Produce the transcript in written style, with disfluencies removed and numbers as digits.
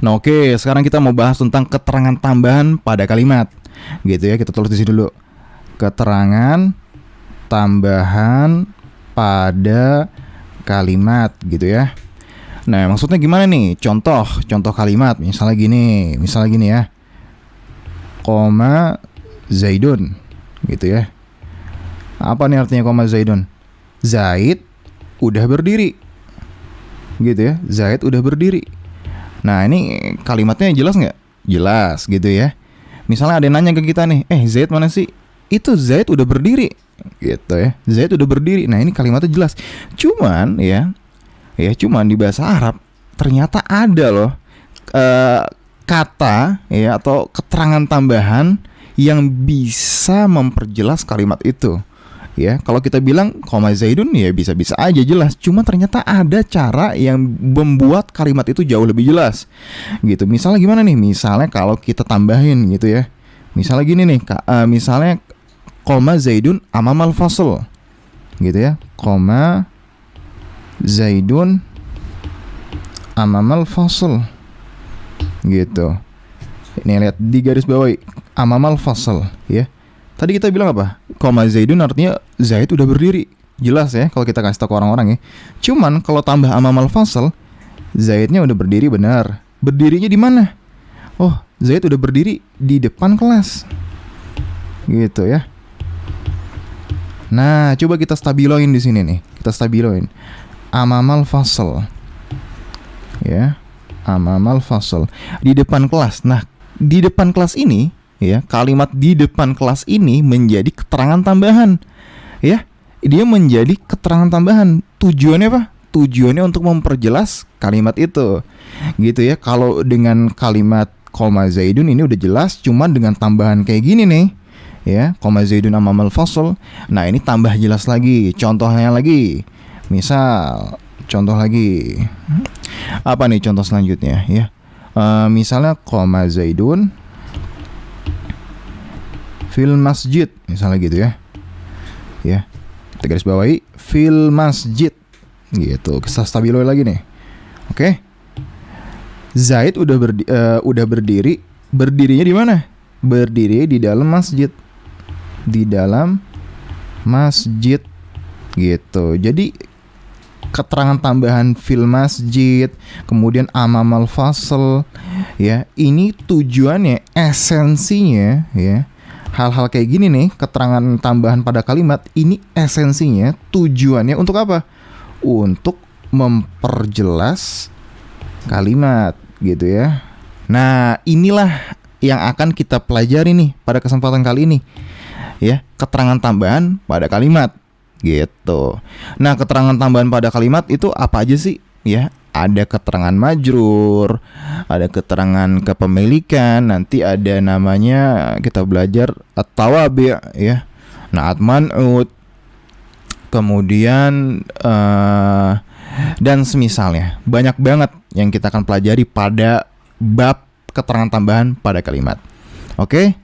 Nah, oke, sekarang kita mau bahas tentang keterangan tambahan pada kalimat. Gitu ya, kita tulis di sini dulu. Keterangan tambahan pada kalimat gitu ya. Nah, maksudnya gimana nih? Contoh kalimat misalnya gini ya. Koma Zaidun gitu ya. Apa nih artinya koma Zaidun? Zaid udah berdiri. Gitu ya. Zaid udah berdiri. Nah, ini kalimatnya jelas nggak? Jelas gitu ya. Misalnya ada yang nanya ke kita nih, Zaid mana sih? Itu Zaid udah berdiri gitu ya. Zaid udah berdiri. Nah, ini kalimatnya jelas. Cuman cuman di bahasa Arab ternyata ada loh kata ya atau keterangan tambahan yang bisa memperjelas kalimat itu. Ya, kalau kita bilang koma Zaidun ya bisa-bisa aja jelas. Cuma ternyata ada cara yang membuat kalimat itu jauh lebih jelas. Gitu. Misalnya gimana nih? Misalnya kalau kita tambahin gitu ya. Misalnya gini nih, misalnya koma Zaidun amamal fasl. Gitu ya. Koma Zaidun amamal fasl. Gitu. Ini lihat di garis bawahi amamal fasl ya. Tadi kita bilang apa? Koma Zaidun artinya Zaid udah berdiri. Jelas ya kalau kita kasih tahu ke orang-orang ya. Cuman kalau tambah amamal fasl, Zaidnya udah berdiri benar. Berdirinya di mana? Oh, Zaid udah berdiri di depan kelas. Gitu ya. Nah, coba kita stabiloin di sini nih. Kita stabiloin. Amamal fasl. Ya. Amamal fasl. Di depan kelas. Nah, di depan kelas ini ya, kalimat di depan kelas ini menjadi keterangan tambahan. Ya, dia menjadi keterangan tambahan. Tujuannya apa? Tujuannya untuk memperjelas kalimat itu. Gitu ya. Kalau dengan kalimat koma Zaidun ini udah jelas, cuman dengan tambahan kayak gini nih. Ya, koma Zaidun amamal fasl. Nah, ini tambah jelas lagi. Contohnya lagi. Misal, contoh lagi. Apa nih contoh selanjutnya ya? Misalnya koma Zaidun fil masjid, misalnya gitu ya. Ya. Kita garis bawahi fil masjid. Gitu. Kita stabiloin lagi nih. Oke. Zaid udah berdiri. Berdirinya di mana? Berdiri di dalam masjid. Di dalam masjid. Gitu. Jadi keterangan tambahan fil masjid, kemudian amamal fasl ya. Ini tujuannya, esensinya ya. Hal-hal kayak gini nih, keterangan tambahan pada kalimat ini esensinya, tujuannya untuk apa? Untuk memperjelas kalimat gitu ya. Nah, inilah yang akan kita pelajari nih pada kesempatan kali ini. Ya, keterangan tambahan pada kalimat gitu. Nah, keterangan tambahan pada kalimat itu apa aja sih? Ya, ada keterangan majrur, ada keterangan kepemilikan, nanti ada namanya kita belajar at-tawabi' ya. Naat man'ut. Kemudian dan semisalnya. Banyak banget yang kita akan pelajari pada bab keterangan tambahan pada kalimat. Oke?